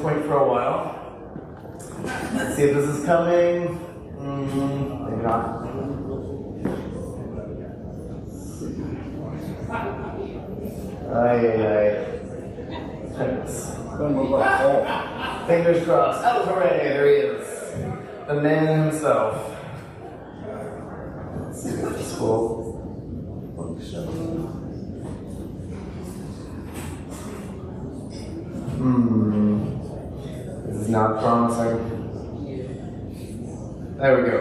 point for a while. Let's see if this is coming. Maybe not. Fingers crossed. Oh, hooray, there he is. The man himself. Let's see if this will function. This is not promising. There we go.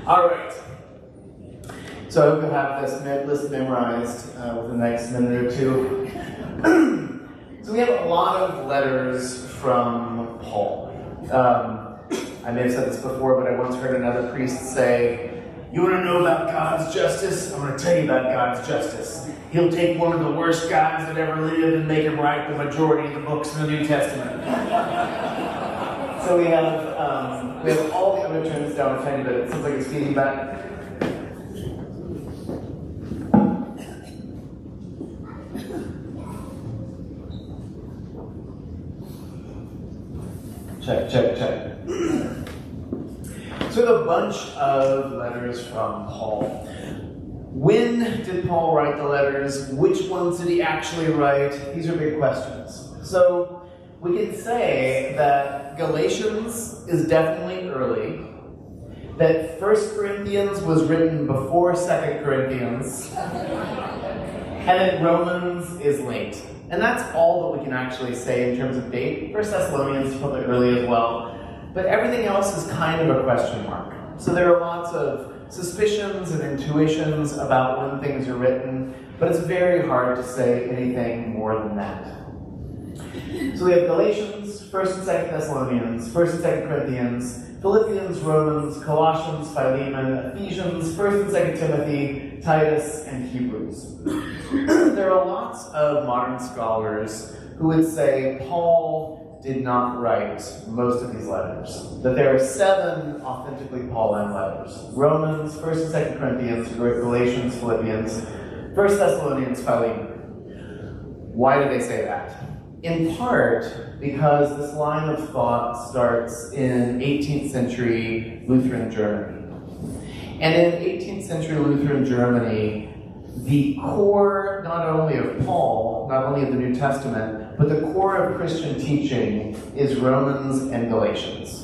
All right. So I hope you have this list memorized with the next minute or two. So we have a lot of letters from Paul. I may have said this before, but I once heard another priest say, "You want to know about God's justice? I'm going to tell you about God's justice. He'll take one of the worst guys that ever lived and make him write the majority of the books in the New Testament." So we have all the, I'm going to turn this down a tiny bit. It seems like it's feeding back. Check. So we have a bunch of letters from Paul. When did Paul write the letters? Which ones did he actually write? These are big questions. So we can say that Galatians is definitely early, that 1 Corinthians was written before 2 Corinthians, and that Romans is late. And that's all that we can actually say in terms of date. 1 Thessalonians is probably early as well. But everything else is kind of a question mark. So there are lots of suspicions and intuitions about when things are written, but it's very hard to say anything more than that. So we have Galatians, 1st and 2nd Thessalonians, 1st and 2nd Corinthians, Philippians, Romans, Colossians, Philemon, Ephesians, 1st and 2nd Timothy, Titus, and Hebrews. There are lots of modern scholars who would say Paul did not write most of these letters. That there are 7 authentically Pauline letters. Romans, 1st and 2nd Corinthians, Galatians, Philippians, 1st Thessalonians, Philemon. Why do they say that? In part because this line of thought starts in 18th century Lutheran Germany. And in 18th century Lutheran Germany, the core, not only of Paul, not only of the New Testament, but the core of Christian teaching is Romans and Galatians.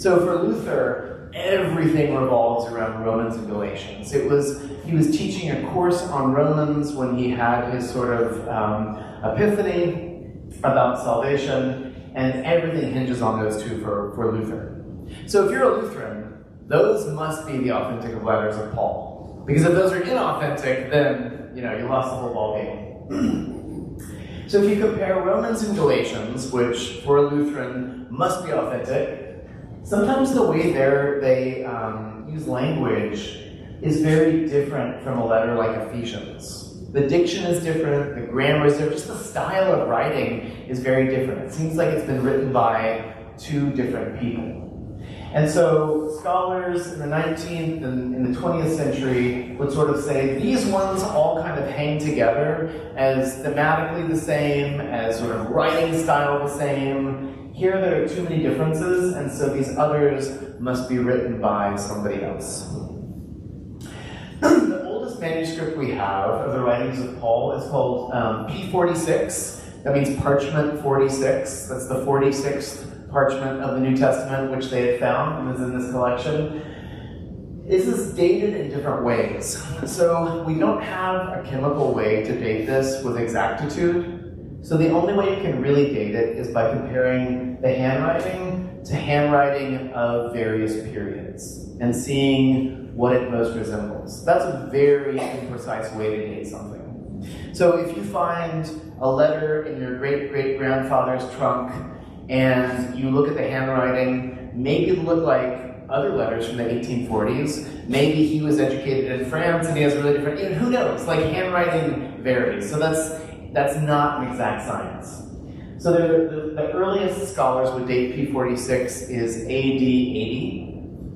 So for Luther, everything revolves around Romans and Galatians. He was teaching a course on Romans when he had his sort of epiphany about salvation, and everything hinges on those two for Luther. So if you're a Lutheran, those must be the authentic letters of Paul. Because if those are inauthentic, then you lost the whole ballgame. So if you compare Romans and Galatians, which for a Lutheran must be authentic, sometimes the way they use language is very different from a letter like Ephesians. The diction is different, the grammar is different, just the style of writing is very different. It seems like it's been written by 2 different people. And so scholars in the 19th and in the 20th century would sort of say these ones all kind of hang together as thematically the same, as sort of writing style the same. Here there are too many differences, and so these others must be written by somebody else. The oldest manuscript we have of the writings of Paul is called P46. That means parchment 46. That's the 46th parchment of the New Testament, which they had found and was in this collection. This is dated in different ways. So we don't have a chemical way to date this with exactitude. So the only way you can really date it is by comparing the handwriting to handwriting of various periods and seeing what it most resembles. That's a very imprecise way to date something. So if you find a letter in your great-great-grandfather's trunk and you look at the handwriting, maybe it'll look like other letters from the 1840s. Maybe he was educated in France and he has a really different, who knows? Like handwriting varies. So that's not an exact science. So the earliest scholars would date P46 is AD 80,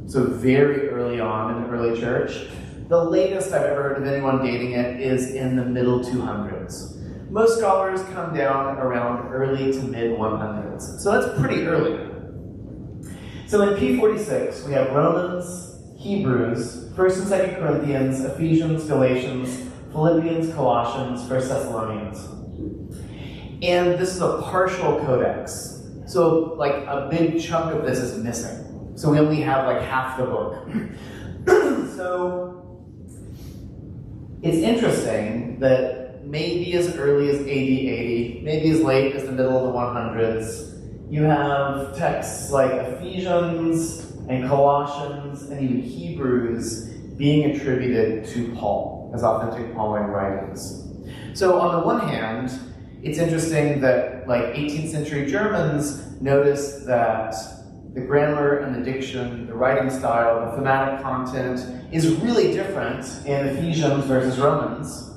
so very early on in the early church. The latest I've ever heard of anyone dating it is in the middle 200s. Most scholars come down around early to mid 100s. So that's pretty early. So in P46, we have Romans, Hebrews, 1st and 2nd Corinthians, Ephesians, Galatians, Philippians, Colossians, 1st Thessalonians. And this is a partial codex. So like a big chunk of this is missing. So we only have like half the book. So it's interesting that maybe as early as AD 80, maybe as late as the middle of the 100s, you have texts like Ephesians and Colossians and even Hebrews being attributed to Paul as authentic Pauline writings. So on the one hand, it's interesting that like 18th century Germans noticed that the grammar and the diction, the writing style, the thematic content is really different in Ephesians versus Romans.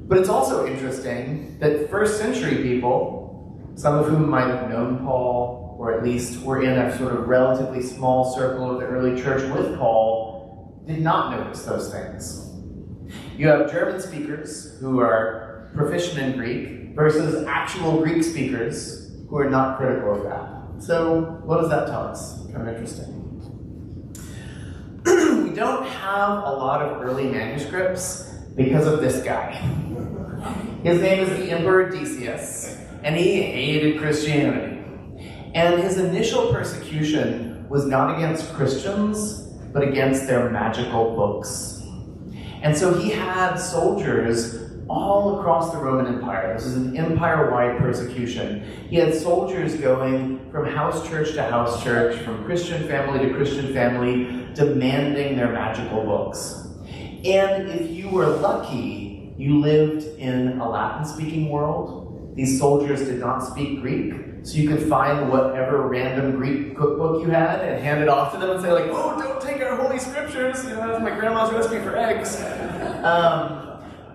But it's also interesting that first century people, some of whom might have known Paul, or at least were in a sort of relatively small circle of the early church with Paul, did not notice those things. You have German speakers who are proficient in Greek versus actual Greek speakers who are not critical of that. So what does that tell us? Kind of interesting. We don't have a lot of early manuscripts because of this guy. His name is the Emperor Decius, and he hated Christianity. And his initial persecution was not against Christians, but against their magical books. And so he had soldiers all across the Roman Empire. This is an empire-wide persecution. He had soldiers going from house church to house church, from Christian family to Christian family, demanding their magical books. And if you were lucky, you lived in a Latin-speaking world. These soldiers did not speak Greek, so you could find whatever random Greek cookbook you had and hand it off to them and say like, oh, don't take our holy scriptures, you know, that's my grandma's recipe for eggs.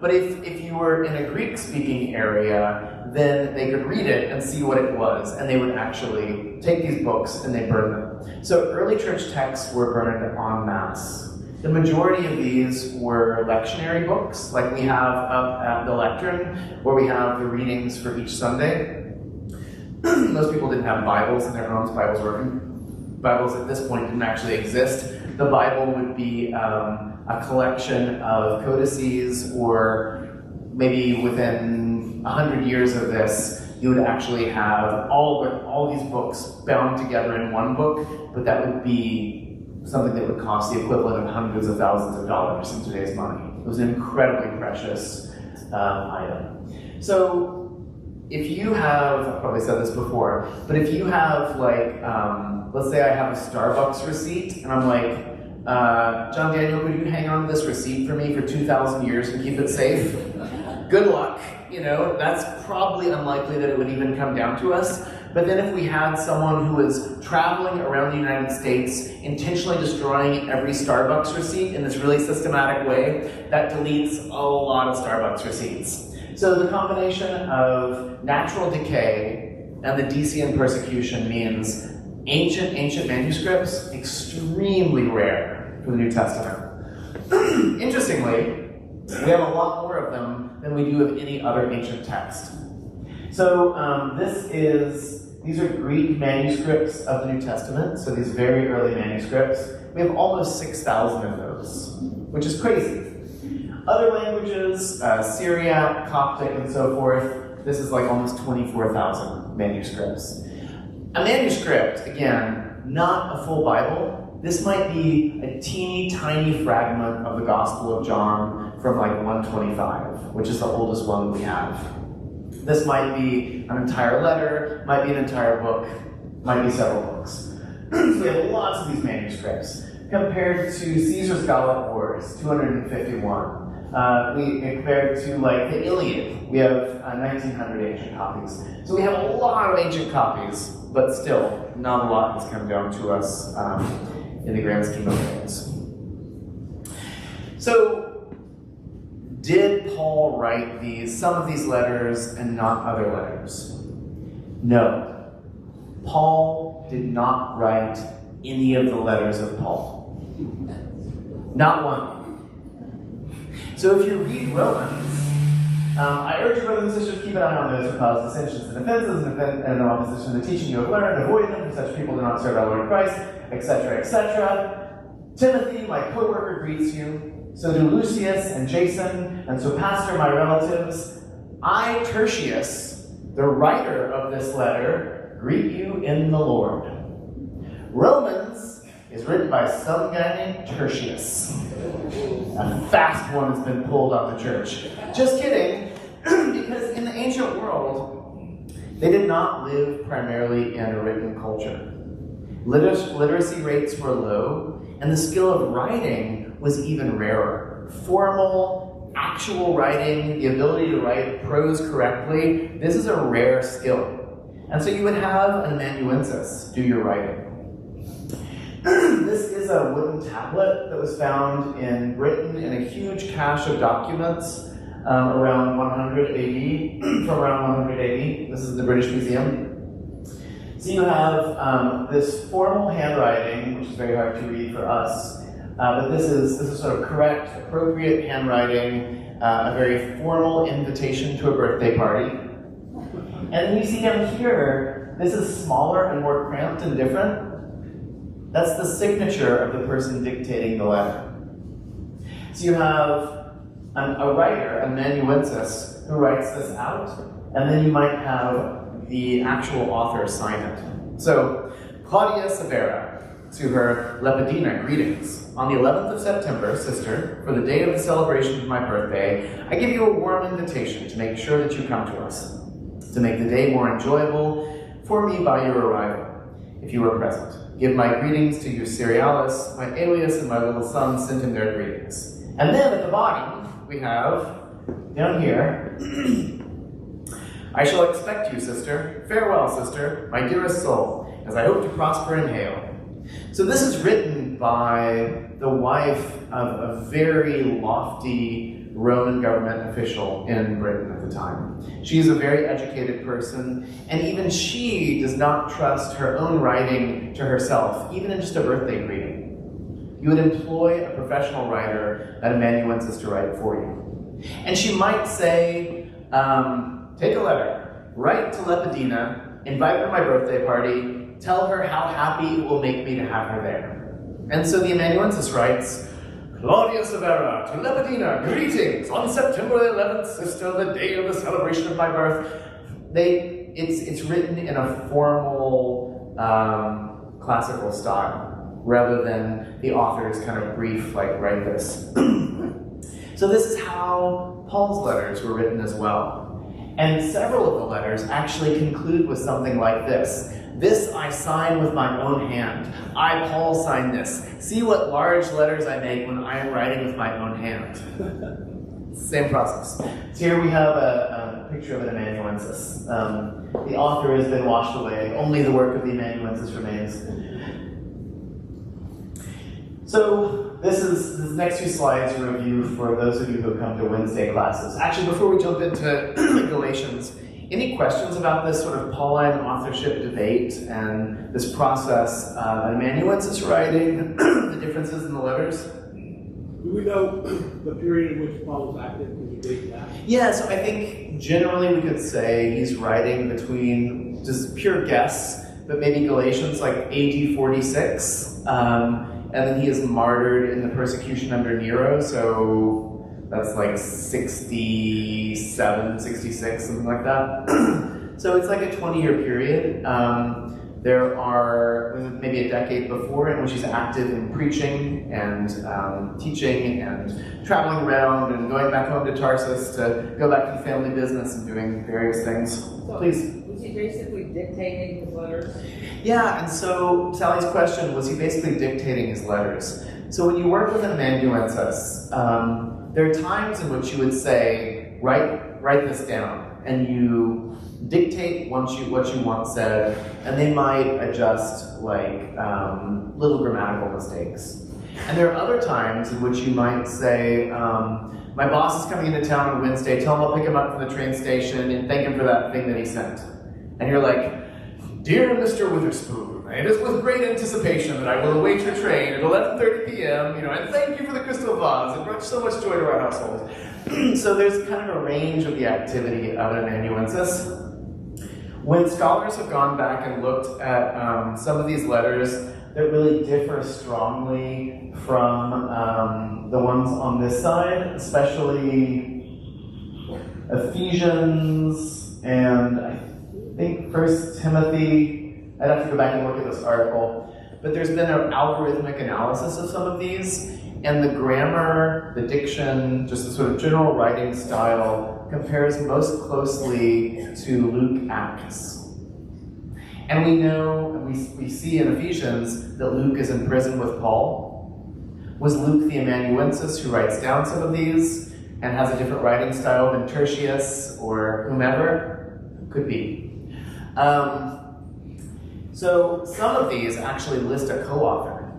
But if you were in a Greek-speaking area, then they could read it and see what it was, and they would actually take these books and they burn them. So early church texts were burned en masse. The majority of these were lectionary books, like we have up at the lectern, where we have the readings for each Sunday. Most people didn't have Bibles in their homes. Bibles at this point didn't actually exist. The Bible would be a collection of codices, or maybe within 100 years of this, you would actually have all these books bound together in one book, but that would be something that would cost the equivalent of hundreds of thousands of dollars in today's money. It was an incredibly precious item. So if you have, I've probably said this before, but if you have like, let's say I have a Starbucks receipt, and I'm like, John Daniel, could you hang on to this receipt for me for 2,000 years and keep it safe? Good luck. You know, that's probably unlikely that it would even come down to us. But then if we had someone who was traveling around the United States, intentionally destroying every Starbucks receipt in this really systematic way, that deletes a lot of Starbucks receipts. So the combination of natural decay and the Decian persecution means ancient manuscripts, extremely rare for the New Testament. Interestingly, we have a lot more of them than we do of any other ancient text. So these are Greek manuscripts of the New Testament, so these very early manuscripts. We have almost 6,000 of those, which is crazy. Other languages, Syriac, Coptic, and so forth, this is like almost 24,000 manuscripts. A manuscript, again, not a full Bible. This might be a teeny tiny fragment of the Gospel of John from like 125, which is the oldest one we have. This might be an entire letter, might be an entire book, might be several books. So we have lots of these manuscripts. Compared to Caesar's Gallic Wars, 251. Compared to like the Iliad, we have 1,900 ancient copies. So we have a lot of ancient copies, but still, not a lot has come down to us in the grand scheme of things. So, did Paul write some of these letters and not other letters? No. Paul did not write any of the letters of Paul. Not one. So if you read Romans, I urge you, brothers and sisters, keep an eye on those who cause dissensions and offenses and in opposition to the teaching you have learned, avoid them, for such people do not serve our Lord Christ, etc., etc. Timothy, my co-worker, greets you. So do Lucius and Jason, and Sopaster, my relatives. I, Tertius, the writer of this letter, greet you in the Lord. Romans is written by some guy named Tertius. A fast one has been pulled on the church. Just kidding, because in the ancient world, they did not live primarily in a written culture. Literacy rates were low, and the skill of writing was even rarer. Formal, actual writing, the ability to write prose correctly, this is a rare skill. And so you would have an amanuensis do your writing. This is a wooden tablet that was found in Britain in a huge cache of documents around 100 AD, from around 100 AD. This is the British Museum. So you have this formal handwriting, which is very hard to read for us, but this is sort of correct, appropriate handwriting, a very formal invitation to a birthday party. And then you see down here, this is smaller and more cramped and different. That's the signature of the person dictating the letter. So you have a writer, a amanuensis, who writes this out, and then you might have the actual author sign it. So, Claudia Severa, to her Lepidina, greetings. On the 11th of September, sister, for the day of the celebration of my birthday, I give you a warm invitation to make sure that you come to us, to make the day more enjoyable for me by your arrival, if you are present. Give my greetings to Eucerialis, my alias, and my little son sent him their greetings. And then at the bottom, we have, down here, I shall expect you, sister. Farewell, sister, my dearest soul, as I hope to prosper and hail. So this is written by the wife of a very lofty Roman government official in Britain at the time. She is a very educated person, and even she does not trust her own writing to herself, even in just a birthday greeting. You would employ a professional writer, an amanuensis, to write for you. And she might say, take a letter, write to Lepidina, invite her to my birthday party, tell her how happy it will make me to have her there. And so the amanuensis writes, Claudia Severa, to Lepidina, greetings on September 11th, sister, the day of the celebration of my birth. It's written in a formal, classical style, rather than the author's kind of brief, like, write this. So this is how Paul's letters were written as well. And several of the letters actually conclude with something like this. This I sign with my own hand. I, Paul, sign this. See what large letters I make when I am writing with my own hand. Same process. So here we have a picture of an amanuensis. The author has been washed away. Only the work of the amanuensis remains. So this next few slides are a review for those of you who come to Wednesday classes. Actually, before we jump into Galatians, any questions about this sort of Pauline authorship debate and this process of amanuensis writing, the differences in the letters? Do we know the period in which Paul was active? Can you date that? Yeah, so I think generally we could say he's writing between, just pure guess, but maybe Galatians like AD 46. And then he is martyred in the persecution under Nero, so that's like 67, 66, something like that. So it's like a 20-year period. There are maybe a decade before in which he's active in preaching and teaching and traveling around and going back home to Tarsus to go back to the family business and doing various things. So, please. Was he basically dictating his letters? Yeah, and so Sally's question was he basically dictating his letters. So when you work with an amanuensis, there are times in which you would say, write this down, and you dictate what you want said, and they might adjust like little grammatical mistakes. And there are other times in which you might say, my boss is coming into town on Wednesday, tell him I'll pick him up from the train station and thank him for that thing that he sent. And you're like, dear Mr. Witherspoon, It is with great anticipation that I will await your train at 11:30 p.m., and thank you for the crystal vase. It brought so much joy to our household. So there's kind of a range of the activity of an amanuensis. When scholars have gone back and looked at some of these letters that really differ strongly from the ones on this side, especially Ephesians and I think 1 Timothy. I'd have to go back and look at this article. But there's been an algorithmic analysis of some of these, and the grammar, the diction, just the sort of general writing style compares most closely to Luke Acts. And we know, and we see in Ephesians that Luke is in prison with Paul. Was Luke the amanuensis who writes down some of these and has a different writing style than Tertius or whomever? Could be. So some of these actually list a co-author.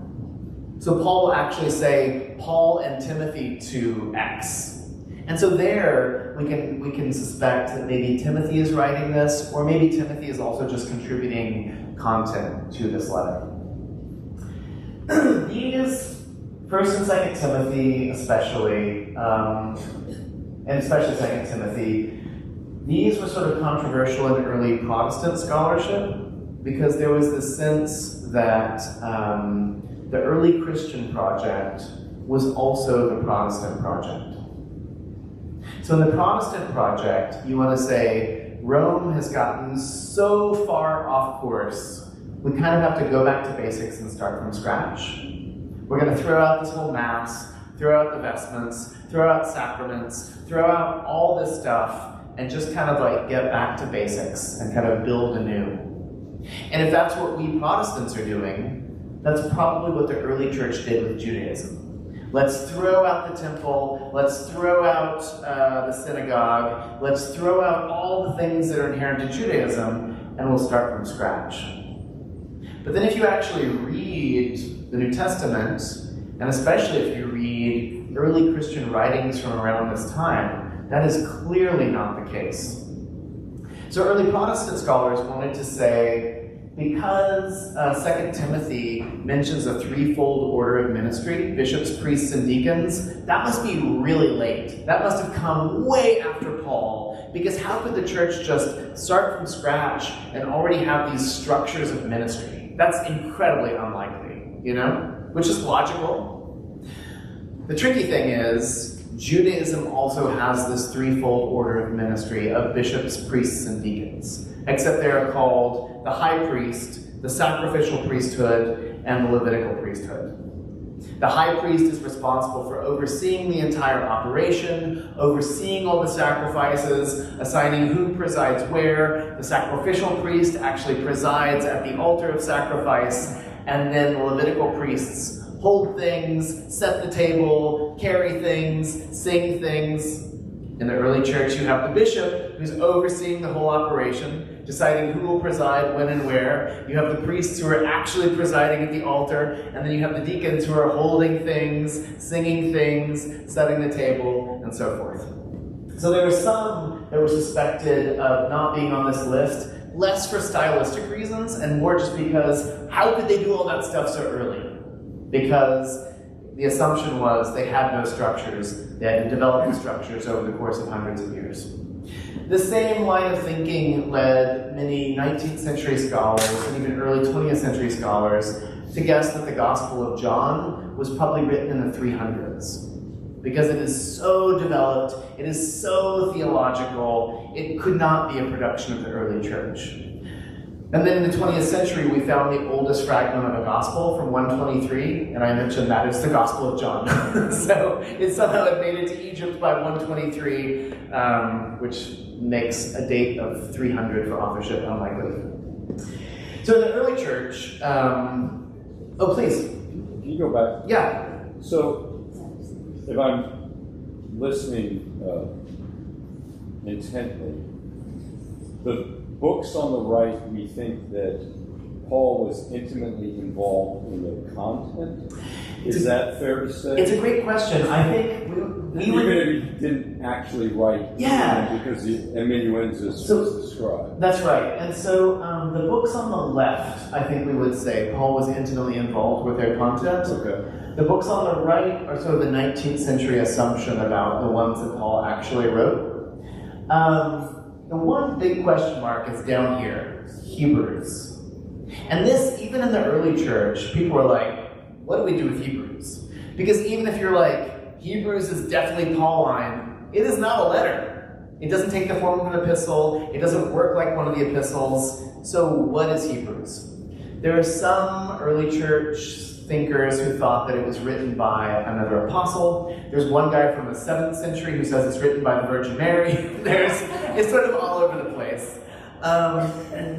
So Paul will actually say, Paul and Timothy to X. And so there, we can suspect that maybe Timothy is writing this, or maybe Timothy is also just contributing content to this letter. These, 1st and 2nd Timothy especially, and especially 2nd Timothy, these were sort of controversial in early Protestant scholarship, because there was this sense that the early Christian project was also the Protestant project. So in the Protestant project, you want to say, Rome has gotten so far off course, we kind of have to go back to basics and start from scratch. We're going to throw out this whole Mass, throw out the vestments, throw out sacraments, throw out all this stuff, and just kind of like get back to basics and kind of build anew. And if that's what we Protestants are doing, that's probably what the early church did with Judaism. Let's throw out the temple, let's throw out the synagogue, let's throw out all the things that are inherent in Judaism, and we'll start from scratch. But then if you actually read the New Testament, and especially if you read early Christian writings from around this time, that is clearly not the case. So early Protestant scholars wanted to say, because 2 Timothy mentions a threefold order of ministry, bishops, priests, and deacons, that must be really late. That must have come way after Paul, because how could the church just start from scratch and already have these structures of ministry? That's incredibly unlikely, which is logical. The tricky thing is, Judaism also has this threefold order of ministry of bishops, priests, and deacons, except they are called the high priest, the sacrificial priesthood, and the Levitical priesthood. The high priest is responsible for overseeing the entire operation, overseeing all the sacrifices, assigning who presides where. The sacrificial priest actually presides at the altar of sacrifice, and then the Levitical priests hold things, set the table, carry things, sing things. In the early church, you have the bishop who's overseeing the whole operation, deciding who will preside when and where. You have the priests who are actually presiding at the altar, and then you have the deacons who are holding things, singing things, setting the table, and so forth. So there were some that were suspected of not being on this list, less for stylistic reasons, and more just because how could they do all that stuff so early? Because the assumption was they had no structures. They had to develop the structures over the course of hundreds of years. The same line of thinking led many 19th century scholars and even early 20th century scholars to guess that the Gospel of John was probably written in the 300s. Because it is so developed, it is so theological, it could not be a production of the early church. And then in the 20th century, we found the oldest fragment of a gospel from 123, and I mentioned that it's the Gospel of John. So it somehow had made it to Egypt by 123, which makes a date of 300 for authorship unlikely. So in the early church, oh please. Can you go back? Yeah. So if I'm listening intently, the books on the right we think that Paul was intimately involved in the content? Is that fair to say? It's a great question. I think we Even would... if he didn't actually write Yeah. because the amanuensis So- was described. That's right. And so the books on the left, I think we would say Paul was intimately involved with their content. Okay. The books on the right are sort of the 19th century assumption about the ones that Paul actually wrote. The one big question mark is down here, Hebrews. And this, even in the early church, people were like, what do we do with Hebrews? Because even if you're like, Hebrews is definitely Pauline, it is not a letter. It doesn't take the form of an epistle. It doesn't work like one of the epistles. So what is Hebrews? There are some early church thinkers who thought that it was written by another apostle. There's one guy from the 7th century who says it's written by the Virgin Mary. It's sort of all over the place.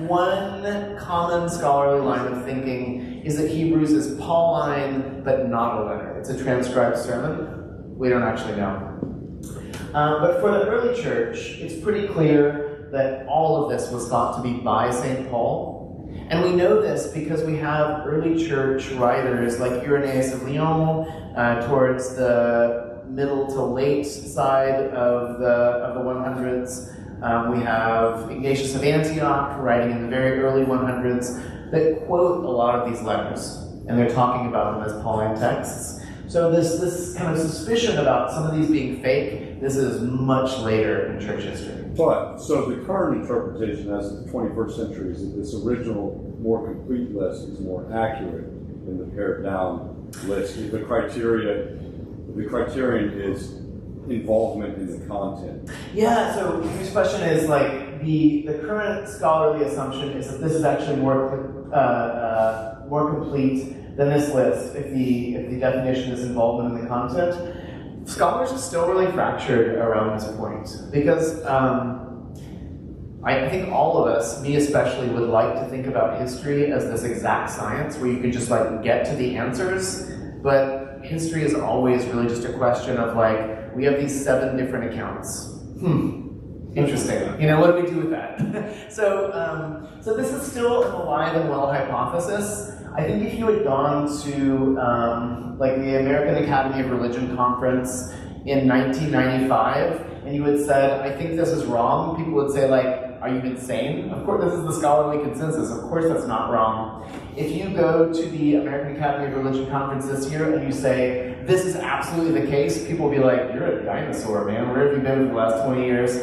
One common scholarly line of thinking is that Hebrews is Pauline, but not a letter. It's a transcribed sermon. We don't actually know. But for the early church, it's pretty clear that all of this was thought to be by St. Paul. And we know this because we have early church writers like Irenaeus of Lyon towards the middle to late side of the 100s. We have Ignatius of Antioch writing in the very early 100s that quote a lot of these letters, and they're talking about them as Pauline texts. So this kind of suspicion about some of these being fake, this is much later in church history. But, so the current interpretation as of the 21st century is that this original, more complete list is more accurate than the pared down list. The criterion is involvement in the content. Yeah, so his question is like, the current scholarly assumption is that this is actually more complete than this list if the definition is involvement in the content. Scholars are still really fractured around this point because I think all of us, me especially, would like to think about history as this exact science where you can just like get to the answers, but history is always really just a question of like, we have these 7 different accounts. Interesting. You know, what do we do with that? So this is still an alive and well hypothesis. I think if you had gone to like the American Academy of Religion conference in 1995, and you had said, I think this is wrong, people would say like, are you insane? Of course, this is the scholarly consensus. Of course that's not wrong. If you go to the American Academy of Religion conference this year and you say, this is absolutely the case, people will be like, you're a dinosaur, man. Where have you been for the last 20 years?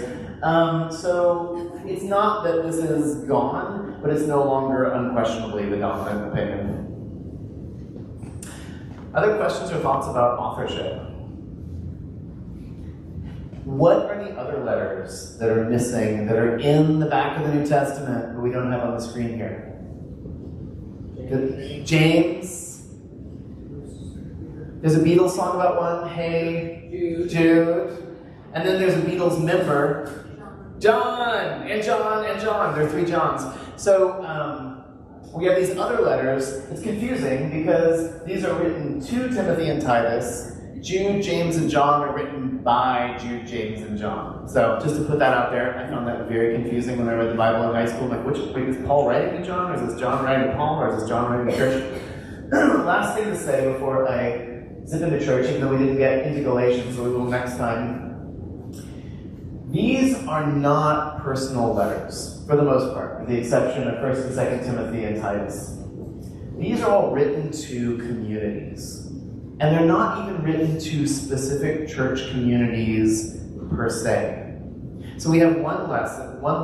So it's not that this is gone, but it's no longer unquestionably the dominant opinion. Other questions or thoughts about authorship? What are the other letters that are missing, that are in the back of the New Testament, but we don't have on the screen here? James. There's a Beatles song about one, Hey Jude. And then there's a Beatles member, John, and John, and John. There are 3 Johns. So we have these other letters. It's confusing because these are written to Timothy and Titus. Jude, James, and John are written by Jude, James, and John. So just to put that out there, I found that very confusing when I read the Bible in high school. Like, wait, is Paul writing to John, or is this John writing to Paul, or is this John writing to church? Last thing to say before I zip into church, even though we didn't get into Galatians, so we will next time. These are not personal letters, for the most part, with the exception of 1st and 2nd Timothy and Titus. These are all written to communities. And they're not even written to specific church communities per se. So we have one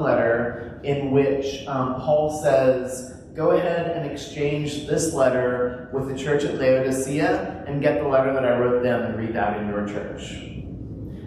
letter in which Paul says, go ahead and exchange this letter with the church at Laodicea and get the letter that I wrote them and read that in your church.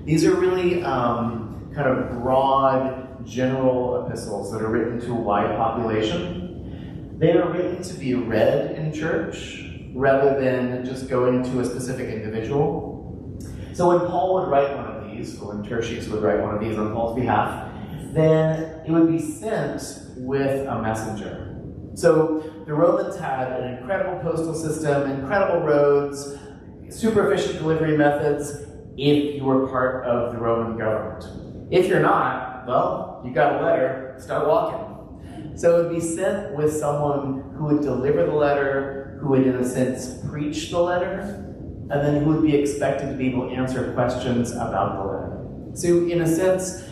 These are really kind of broad, general epistles that are written to a wide population. They are written to be read in church rather than just going to a specific individual. So when Paul would write one of these, or when Tertius would write one of these on Paul's behalf, then it would be sent with a messenger. So the Romans had an incredible postal system, incredible roads, super efficient delivery methods, if you were part of the Roman government. If you're not, well, you got a letter, start walking. So it would be sent with someone who would deliver the letter, who would, in a sense, preach the letter, and then who would be expected to be able to answer questions about the letter. So, in a sense,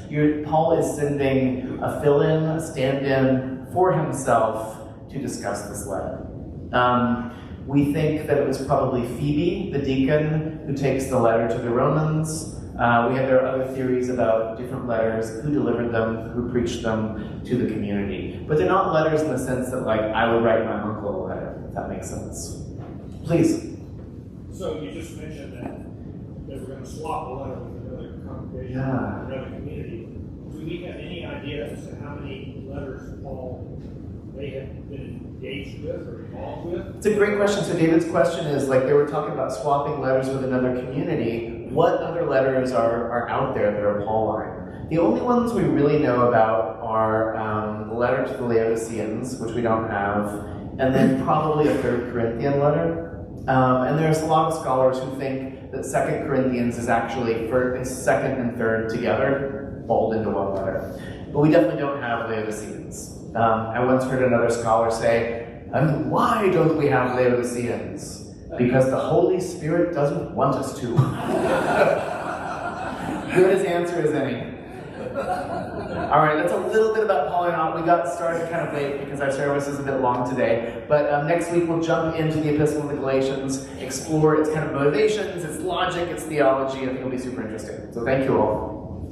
Paul is sending a fill-in, a stand-in for himself to discuss this letter. We think that it was probably Phoebe, the deacon, who takes the letter to the Romans. There are other theories about different letters, who delivered them, who preached them to the community. But they're not letters in the sense that, like, I would write my uncle a letter, if that makes sense. Please. So you just mentioned that they were going to swap a letter with another congregation, Yeah. another community. Do we have any idea as to how many letters Paul may have been engaged with or involved with? It's a great question. So David's question is, like, they were talking about swapping letters with another community. What other letters are out there that are Pauline? The only ones we really know about are the letter to the Laodiceans, which we don't have, and then probably a 3rd Corinthian letter. And there's a lot of scholars who think that 2 Corinthians is actually 2nd and 3rd together, balled into one letter. But we definitely don't have Laodiceans. I once heard another scholar say, why don't we have Laodiceans? Because the Holy Spirit doesn't want us to. Good as answer as any. All right, that's a little bit about Pauline. We got started kind of late because our service is a bit long today. But next week we'll jump into the Epistle of the Galatians, explore its kind of motivations, its logic, its theology. I think it'll be super interesting. So thank you all.